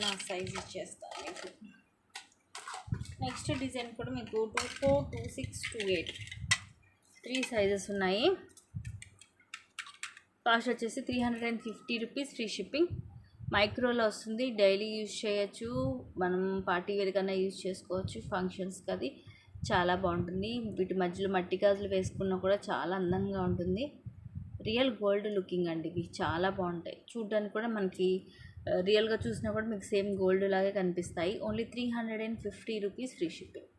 నా సైజ్ ఇచ్చేస్తాను మీకు. నెక్స్ట్ డిజైన్ కూడా మీకు 24, 26, 28 3 సైజెస్ ఉన్నాయి. కాస్ట్ వచ్చేసి ₹350 ఫ్రీ షిప్పింగ్. మైక్రోలో వస్తుంది, డైలీ యూజ్ చేయొచ్చు, మనం పార్టీ వేర్ కన్నా యూజ్ చేసుకోవచ్చు, ఫంక్షన్స్కి అది చాలా బాగుంటుంది. వీటి మధ్యలో మట్టి గాజులు వేసుకున్నా కూడా చాలా అందంగా ఉంటుంది. రియల్ గోల్డ్ లుకింగ్ అండి, ఇవి చాలా బాగుంటాయి చూడడానికి కూడా. మనకి రియల్గా చూసినా కూడా మీకు సేమ్ గోల్డ్ లాగే కనిపిస్తాయి. Only ₹350 free shipping.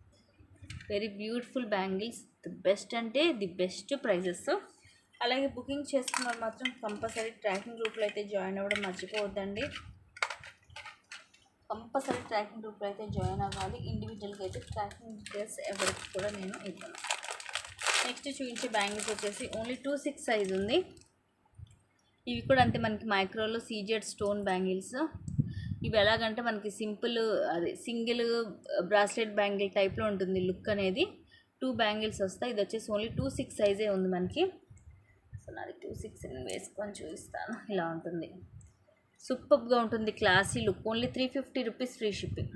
Very beautiful bangles, the best అంటే ది బెస్ట్ ప్రైజెస్. అలాగే బుకింగ్ చేసుకున్న వాళ్ళు మాత్రం కంపల్సరీ ట్రాకింగ్ గ్రూప్లో అయితే జాయిన్ అవ్వడం మర్చిపోవద్దండి. కంపల్సరీ ట్రాకింగ్ గ్రూప్లో అయితే జాయిన్ అవ్వాలి. ఇండివిజువల్గా అయితే ట్రాకింగ్ డీటెయిల్స్ ఎవరికి కూడా నేను ఇవ్వను. నెక్స్ట్ చూపించే బ్యాంగిల్స్ వచ్చేసి ఓన్లీ 26 సైజ్ ఉంది. ఇవి కూడా అంతే మనకి మైక్రోలో సీజెడ్ స్టోన్ బ్యాంగిల్స్. ఇవి ఎలాగంటే మనకి సింపుల్ అదే సింగిల్ బ్రాస్లెట్ బ్యాంగిల్ టైప్లో ఉంటుంది లుక్ అనేది. 2 బ్యాంగిల్స్ వస్తాయి. ఇది వచ్చేసి ఓన్లీ 26 సైజే ఉంది మనకి. సో నాది 26 నేను వేసుకొని చూపిస్తాను. ఇలా ఉంటుంది, సూపర్గా ఉంటుంది, classy look. Only 350 rupees free shipping.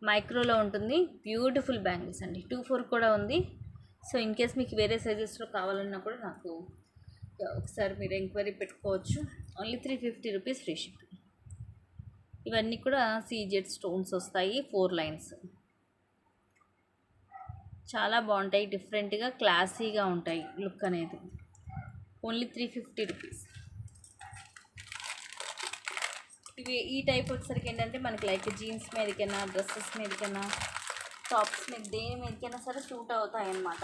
మైక్రోలో ఉంటుంది, బ్యూటిఫుల్ బ్యాంగిల్స్ అండి. 24 కూడా ఉంది. సో ఇన్ కేస్ మీకు వేరే సైజెస్లో కావాలన్నా కూడా నాకు ఒకసారి మీరు ఎంక్వైరీ పెట్టుకోవచ్చు. Only 350 rupees free shipping. ఇవన్నీ కూడా సీజెడ్ స్టోన్స్ వస్తాయి, 4 లైన్స్. చాలా బాగుంటాయి, డిఫరెంట్గా క్లాసీగా ఉంటాయి లుక్ అనేది. Only 350 rupees. ఇవి ఈ టైప్ వచ్చేసరికి ఏంటంటే మనకి లైక్ జీన్స్ మీదకైనా, డ్రెస్సెస్ మీదకైనా, టాప్స్ మీద, దేని మీదకైనా సరే సూట్ అవుతాయి అన్నమాట.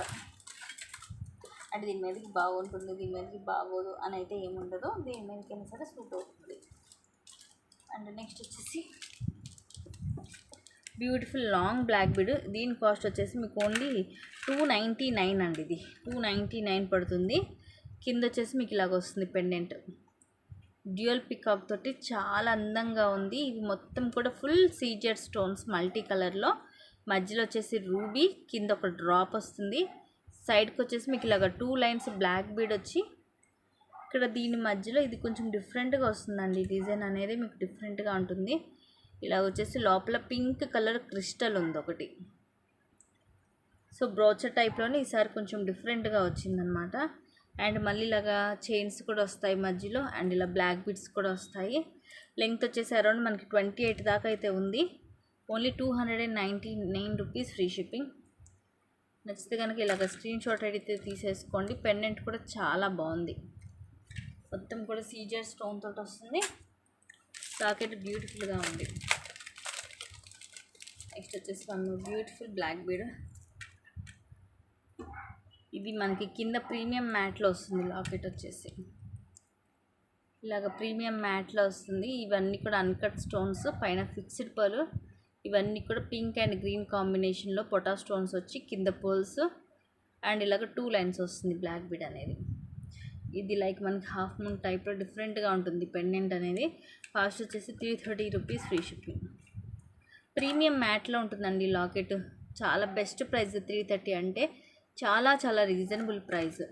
అంటే దీని మీదకి బాగుంటుంది, దీని మీదకి బాగోదు అని అయితే ఏముండదు, దీని మీదకైనా సరే సూట్ అవుతుంది. అండ్ నెక్స్ట్ వచ్చేసి బ్యూటిఫుల్ లాంగ్ బ్లాక్ బీడ్. దీని కాస్ట్ వచ్చేసి మీకు ఓన్లీ 299 అండి. ఇది 299 పడుతుంది. కింద వచ్చేసి మీకు ఇలాగ వస్తుంది పెండెంట్, డ్యూయల్ పికాక్ తోటి చాలా అందంగా ఉంది. ఇవి మొత్తం కూడా ఫుల్ సీజెడ్ స్టోన్స్ మల్టీ కలర్లో. మధ్యలో వచ్చేసి రూబీ, కింద ఒక డ్రాప్ వస్తుంది. సైడ్కి వచ్చేసి మీకు ఇలాగ 2 లైన్స్ బ్లాక్ బీడ్ వచ్చి ఇక్కడ దీని మధ్యలో ఇది కొంచెం డిఫరెంట్గా వస్తుందండి. డిజైన్ అనేది మీకు డిఫరెంట్గా ఉంటుంది. ఇలా వచ్చేసి లోపల పింక్ కలర్ క్రిస్టల్ ఉంది ఒకటి. సో బ్రోచర్ టైప్లోనే ఈసారి కొంచెం డిఫరెంట్గా వచ్చిందనమాట. అండ్ మళ్ళీ ఇలాగా చైన్స్ కూడా వస్తాయి మధ్యలో, అండ్ ఇలా బ్లాక్ బీడ్స్ కూడా వస్తాయి. లెంగ్త్ వచ్చేసి అరౌండ్ మనకి 28 దాకా అయితే ఉంది. Only 299 rupees free shipping. నచ్చితే కనుక ఇలాగ స్క్రీన్ షాట్ అయితే తీసేసుకోండి. పెండెంట్ కూడా చాలా బాగుంది, మొత్తం కూడా సీజర్ స్టోన్ తోటి వస్తుంది. సాకెట్ బ్యూటిఫుల్గా ఉంది. నెక్స్ట్ వచ్చేసి వన్ బ్యూటిఫుల్ బ్లాక్ బీడ్. ఇది మనకి కింద ప్రీమియం మ్యాట్లో వస్తుంది. లాకెట్ వచ్చేసి ఇలాగ ప్రీమియం మ్యాట్లో వస్తుంది. ఇవన్నీ కూడా అన్కట్ స్టోన్స్, పైన ఫిక్స్డ్ పర్ల్. ఇవన్నీ కూడా పింక్ అండ్ గ్రీన్ కాంబినేషన్లో పొటా స్టోన్స్ వచ్చి కింద పర్ల్స్, అండ్ ఇలాగ 2 లైన్స్ వస్తుంది బ్లాక్ బీడ్ అనేది. ఇది లైక్ మనకి హాఫ్ మూన్ టైప్లో డిఫరెంట్గా ఉంటుంది పెండెంట్ అనేది. కాస్ట్ వచ్చేసి 330 రూపీస్ ఫ్రీ షిప్పింగ్. ప్రీమియం మ్యాట్లో ఉంటుందండి లాకెట్. చాలా బెస్ట్ ప్రైస్ 330 అంటే చాలా చాలా reasonable price.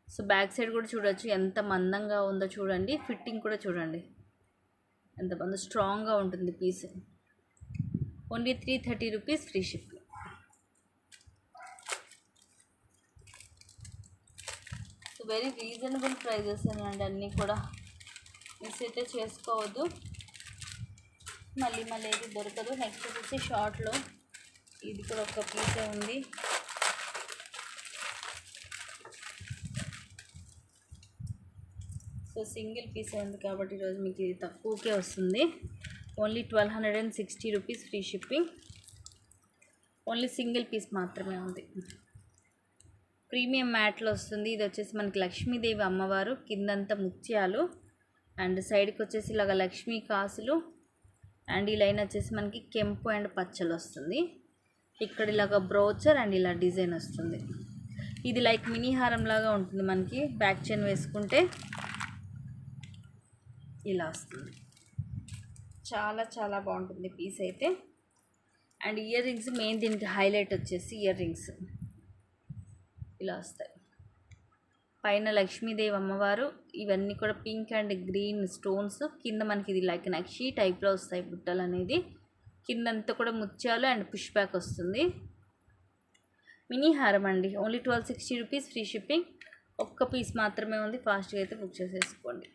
So back side కూడా చూడొచ్చు ఎంత మందంగా ఉందో చూడండి. ఫిట్టింగ్ కూడా చూడండి ఎంత బాగుందో, స్ట్రాంగ్గా ఉంటుంది piece. Only 330 rupees free shipping. So very reasonable prices అండి అన్నీ కూడా. మిస్ అయితే చేసుకోవద్దు, మళ్ళీ ఏది దొరకదు. నెక్స్ట్ వచ్చేసి షార్ట్లో ఇది కూడా ఒక పీసే ఉంది. సో సింగిల్ పీస్ ఉంది కాబట్టి ఈరోజు మీకు ఇది తక్కువకే వస్తుంది. Only 1260 rupees free shipping. Only single piece మాత్రమే ఉంది. ప్రీమియం మ్యాట్లో వస్తుంది. ఇది వచ్చేసి మనకి లక్ష్మీదేవి అమ్మవారు, కిందంతా ముత్యాలు, అండ్ సైడ్కి వచ్చేసి ఇలాగ లక్ష్మీ కాసులు, అండ్ ఈ లైన్ వచ్చేసి మనకి కెంపు అండ్ పచ్చలు వస్తుంది. ఇక్కడ ఇలాగ బ్రోచర్ అండ్ ఇలా డిజైన్ వస్తుంది. ఇది లైక్ మినీ హారం లాగా ఉంటుంది. మనకి బ్యాక్ చైన్ వేసుకుంటే ఇలా వస్తుంది. చాలా చాలా బాగుంటుంది పీస్ అయితే. అండ్ ఇయర్ రింగ్స్ మెయిన్ దీనికి హైలైట్ వచ్చేసి ఇయర్ రింగ్స్ ఇలా వస్తాయి. పైన లక్ష్మీదేవి అమ్మవారు, ఇవన్నీ కూడా పింక్ అండ్ గ్రీన్ స్టోన్స్. కింద మనకి ఇది లైక్ నక్షి టైప్లో వస్తాయి బుట్టలు అనేది. కిందంతా కూడా ముత్యాలు అండ్ పుష్ బ్యాక్ వస్తుంది. మినీ హారం అండి. Only 1260 rupees free shipping. ఒక్క పీస్ మాత్రమే ఉంది, ఫాస్ట్గా అయితే బుక్ చేసేసుకోండి.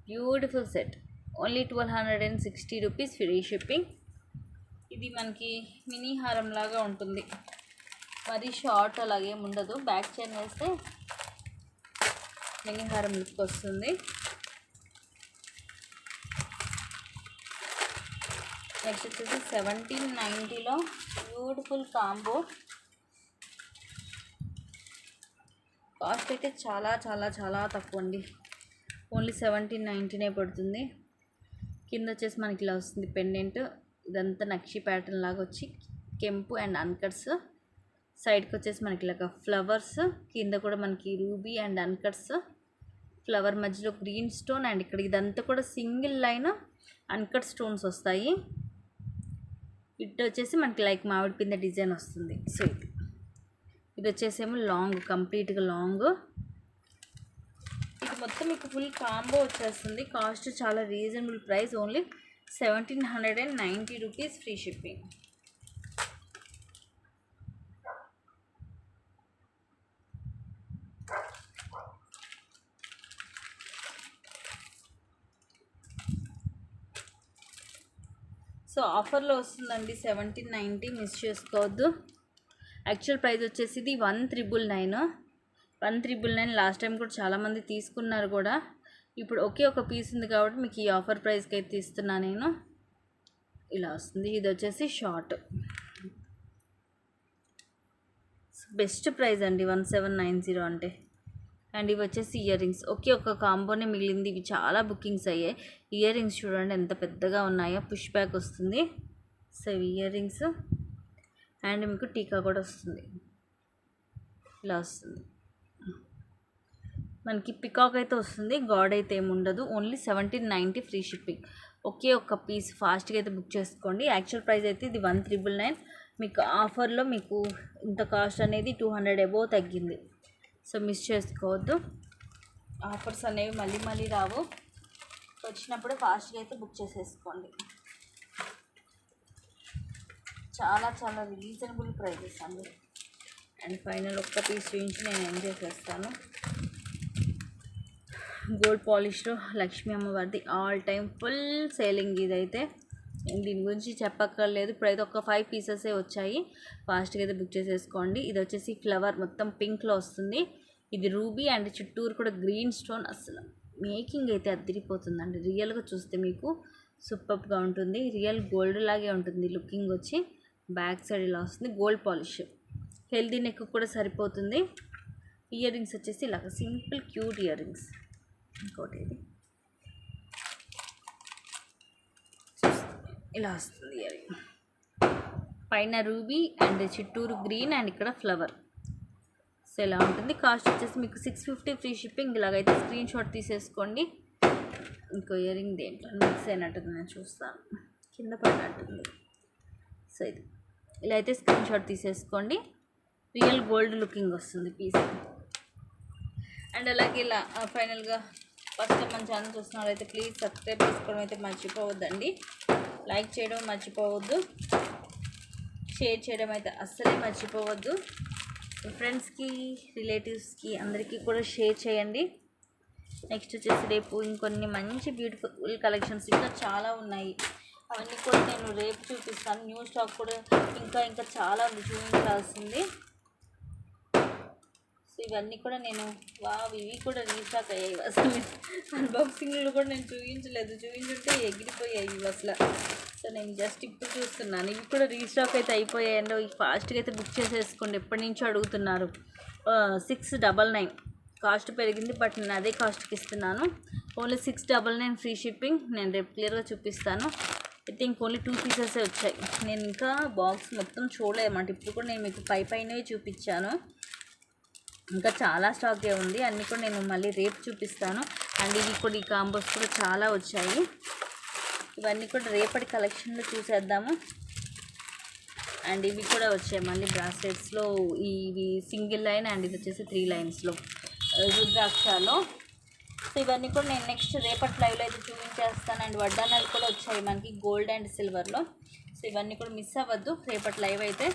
Beautiful set. Only 1260 rupees free shipping. ఇది మనకి మినీ హారం లాగా ఉంటుంది, మరి షార్ట్ అలాగే ఉండదు. బ్యాక్ చైన్ వేస్తే మినీ హారం లుక్ వస్తుంది. నెక్స్ట్ వచ్చేసి 1790లో బ్యూటిఫుల్ కాంబో. కాస్ట్ అయితే చాలా చాలా చాలా తక్కువ అండి. ఓన్లీ 1790 పడుతుంది. కింద వచ్చేసి మనకి ఇలా వస్తుంది పెండెంట్. ఇదంతా నక్షి ప్యాటర్న్ లాగా వచ్చి కెంపు అండ్ అన్కట్స్. సైడ్కి వచ్చేసి మనకి ఇలాగ ఫ్లవర్స్, కింద కూడా మనకి రూబీ అండ్ అన్కట్స్. ఫ్లవర్ మధ్యలో గ్రీన్ స్టోన్, అండ్ ఇక్కడ ఇదంతా కూడా సింగిల్ లైన్ అన్కట్ స్టోన్స్ వస్తాయి. ఇటు వచ్చేసి మనకి లైక్ మామిడి పిందె డిజైన్ వస్తుంది. సో ఇది ఇది వచ్చేసేమో లాంగ్, కంప్లీట్గా లాంగ్. ఇది మొత్తం మీకు ఫుల్ కాంబో వచ్చేస్తుంది. కాస్ట్ చాలా reasonable price, only 1790 rupees, free shipping. So ఆఫర్లో వస్తుందండి 1790, మిస్ చేసుకోవద్దు. యాక్చువల్ ప్రైస్ వచ్చేసి ఇది 1399. లాస్ట్ టైం కూడా చాలామంది తీసుకున్నారు కూడా. ఇప్పుడు ఒకే ఒక పీస్ ఉంది కాబట్టి మీకు ఈ ఆఫర్ ప్రైస్కి అయితే ఇస్తున్నా నేను. ఇలా వస్తుంది. ఇది వచ్చేసి షార్ట్, బెస్ట్ ప్రైస్ అండి 1790 అంటే. అండ్ ఇవి వచ్చేసి ఇయర్ రింగ్స్. ఒకే ఒక కాంబోనే మిగిలింది. ఇవి చాలా బుకింగ్స్ అయ్యాయి. ఇయర్ రింగ్స్ చూడండి ఎంత పెద్దగా ఉన్నాయో, పుష్ బ్యాక్ వస్తుంది. సో ఇవి ఇయర్ రింగ్స్. అండ్ మీకు టీకా కూడా వస్తుంది. ఇలా వస్తుంది. మనకి పికాక్ అయితే వస్తుంది, గాడ్ అయితే ఏమి ఉండదు. Only 1790 free shipping. ఒకే ఒక్క పీస్ ఫాస్ట్గా అయితే బుక్ చేసుకోండి. యాక్చువల్ ప్రైస్ అయితే ఇది 1399. మీకు ఆఫర్లో మీకు ఇంత కాస్ట్ అనేది 200 అబోవ్ తగ్గింది. సో మిస్ చేసుకోవద్దు. ఆఫర్స్ అనేవి మళ్ళీ మళ్ళీ రావు. వచ్చినప్పుడు ఫాస్ట్గా అయితే బుక్ చేసేసుకోండి. చాలా చాలా రీజనబుల్ ప్రైజెస్ అండి. అండ్ ఫైనల్ ఒక్క పీస్ చూపించి నేను ఎంజాయ్ చేస్తాను. గోల్డ్ పాలిష్లో లక్ష్మీ అమ్మవారిది ఆల్ టైమ్ ఫుల్ సేలింగ్. ఇదైతే నేను దీని గురించి చెప్పక్కర్లేదు. ఇప్పుడైతే ఒక 5 పీసెసే వచ్చాయి. ఫాస్ట్గా అయితే బుక్ చేసేసుకోండి. ఇది వచ్చేసి ఫ్లవర్ మొత్తం పింక్లో వస్తుంది. ఇది రూబీ అండ్ చుట్టూరు కూడా గ్రీన్ స్టోన్. అసలు మేకింగ్ అయితే అదిరిపోతుందండి. రియల్గా చూస్తే మీకు సూపర్గా ఉంటుంది. రియల్ గోల్డ్ లాగే ఉంటుంది లుకింగ్ వచ్చి. బ్యాక్ సైడ్ ఇలా వస్తుంది. గోల్డ్ పాలిష్, హెల్దీ నెక్ కూడా సరిపోతుంది. ఇయర్ రింగ్స్ వచ్చేసి ఇలాగ సింపుల్ క్యూట్ ఇయర్ రింగ్స్. ఇంకోటి ఇది ఇలా వస్తుంది ఇయర్ రింగ్. పైన ruby and Chitturu green and ఇక్కడ ఫ్లవర్. సో ఇలా ఉంటుంది. కాస్ట్ వచ్చేసి మీకు 650 ఫ్రీ షిప్పింగ్. ఇలాగైతే స్క్రీన్ షాట్ తీసేసుకోండి. ఇంకో ఇయర్ రింగ్ దేంట్లో మిక్స్ అయినట్టుంది, నేను చూస్తాను, కింద పడినట్టుంది. సో ఇది ఇలా అయితే స్క్రీన్ షాట్ తీసేసుకోండి. రియల్ గోల్డ్ లుకింగ్ వస్తుంది పీస్. అండ్ అలాగే ఇలా ఫైనల్గా ఫస్ట్ మన ఛానల్ చూస్తున్నారైతే ప్లీజ్ సబ్స్క్రైబ్ చేసుకోవడం అయితే మర్చిపోవద్దండి. లైక్ చేయడం మర్చిపోవద్దు. షేర్ చేయడం అయితే అస్సలే మర్చిపోవద్దు. ఫ్రెండ్స్కి, రిలేటివ్స్కి అందరికీ కూడా షేర్ చేయండి. నెక్స్ట్ వచ్చేసి రేపు ఇంకొన్ని మంచి బ్యూటిఫుల్ కలెక్షన్స్ ఇంకా చాలా ఉన్నాయి. అవన్నీ కూడా నేను రేపు చూపిస్తాను. న్యూ స్టాక్ కూడా ఇంకా చాలా చూపించాల్సింది. సో ఇవన్నీ కూడా నేను ఇవి కూడా రీస్టాక్ అయ్యాయి. అసలు అన్బాక్సింగ్లు కూడా నేను చూపించుంటే ఎగిరిపోయాయి ఇవి అసలు. సో నేను జస్ట్ ఇప్పుడు చూస్తున్నాను. ఇవి కూడా రీస్టాక్ అయితే అయిపోయాయండి. ఫాస్ట్గా అయితే బుక్ చేసేసుకోండి. ఎప్పటి నుంచో అడుగుతున్నారు. 699 కాస్ట్ పెరిగింది, బట్ నేను అదే కాస్ట్కి ఇస్తున్నాను. Only 699 free shipping. నేను రేపు క్లియర్గా చూపిస్తాను. ఐ థింక్ ఓన్లీ 2 పీసెసే వచ్చాయి. నేను ఇంకా బాక్స్ మొత్తం చూడలేదన్నమాట. ఇప్పుడు కూడా నేను మీకు పైనే చూపించాను. ఇంకా చాలా స్టాకే ఉంది. అన్నీ కూడా నేను మళ్ళీ రేపు చూపిస్తాను. అండ్ ఇవి కూడా ఈ కాంబోస్ కూడా చాలా వచ్చాయి. ఇవన్నీ కూడా రేపటి కలెక్షన్లో చూసేద్దాము. అండ్ ఇవి కూడా వచ్చాయి మళ్ళీ బ్రాస్లెట్స్లో. ఇవి సింగిల్ లైన్ అండ్ ఇది వచ్చేసి 3 లైన్స్లో రుద్రాక్షలో. సో ఇవన్నీ కూడా నేను నెక్స్ట్ రేపటి లైవ్లో అయితే చూపించేస్తాను. అండ్ వడ్డానాలు కూడా వచ్చాయి మనకి గోల్డ్ అండ్ సిల్వర్లో. సో ఇవన్నీ కూడా మిస్ అవ్వద్దు రేపటి లైవ్ అయితే.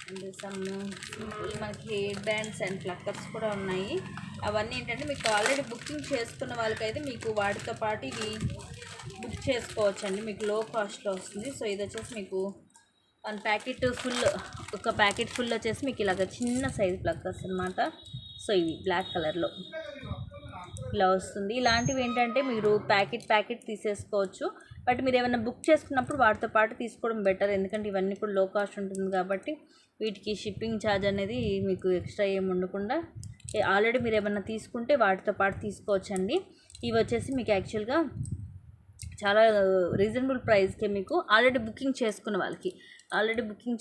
అండ్ సమ్ మనకి హెయిర్ బ్యాండ్స్ అండ్ ప్లక్కర్స్ కూడా ఉన్నాయి. అవన్నీ ఏంటంటే మీకు ఆల్రెడీ బుకింగ్ చేసుకున్న వాళ్ళకైతే మీకు వాటితో పాటు ఇవి బుక్ చేసుకోవచ్చండి. మీకు లో కాస్ట్లో వస్తుంది. సో ఇది వచ్చేసి మీకు 1 ప్యాకెట్ ఫుల్, ఒక ప్యాకెట్ ఫుల్ వచ్చేసి మీకు ఇలాగ చిన్న సైజ్ ప్లక్కర్స్ అనమాట. సో ఇవి బ్లాక్ కలర్లో ఇలా వస్తుంది. ఇలాంటివి ఏంటంటే మీరు ప్యాకెట్ తీసేసుకోవచ్చు. బట్ మీరు ఏమైనా బుక్ చేసుకున్నప్పుడు వాటితో పాటు తీసుకోవడం బెటర్. ఎందుకంటే ఇవన్నీ కూడా లో కాస్ట్ ఉంటుంది కాబట్టి వీటికి షిప్పింగ్ ఛార్జ్ అనేది మీకు ఎక్స్ట్రా ఏమి ఉండకుండా ఆల్రెడీ మీరు ఏమైనా తీసుకుంటే వాటితో పాటు తీసుకోవచ్చండి. ఇవి వచ్చేసి మీకు యాక్చువల్గా చాలా రీజనబుల్ ప్రైస్కే మీకు ఆల్రెడీ బుకింగ్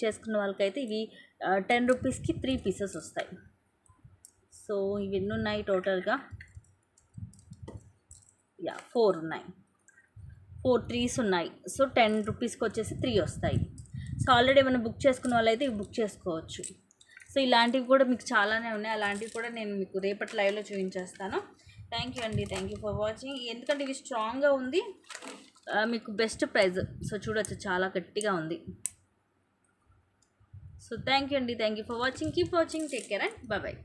చేసుకున్న వాళ్ళకైతే ఇవి 10 రూపీస్కి 3 పీసెస్ వస్తాయి. సో ఇవి ఎన్ని ఉన్నాయి టోటల్గా? 4 ఉన్నాయి. 4 3s ఉన్నాయి. సో 10 రూపీస్కి వచ్చేసి 3 వస్తాయి. సో ఆల్రెడీ ఏమైనా బుక్ చేసుకున్న వాళ్ళైతే ఇవి బుక్ చేసుకోవచ్చు. సో ఇలాంటివి కూడా మీకు చాలానే ఉన్నాయి, అలాంటివి కూడా నేను మీకు రేపటి లైవ్లో చూపించేస్తాను. థ్యాంక్ యూ అండి, థ్యాంక్ యూ ఫర్ వాచింగ్. ఎందుకంటే ఇవి స్ట్రాంగ్గా ఉంది, మీకు బెస్ట్ ప్రైస్. సో చూడొచ్చు చాలా గట్టిగా ఉంది. సో థ్యాంక్ యూ అండి, thank you for watching. Keep watching, take care and bye.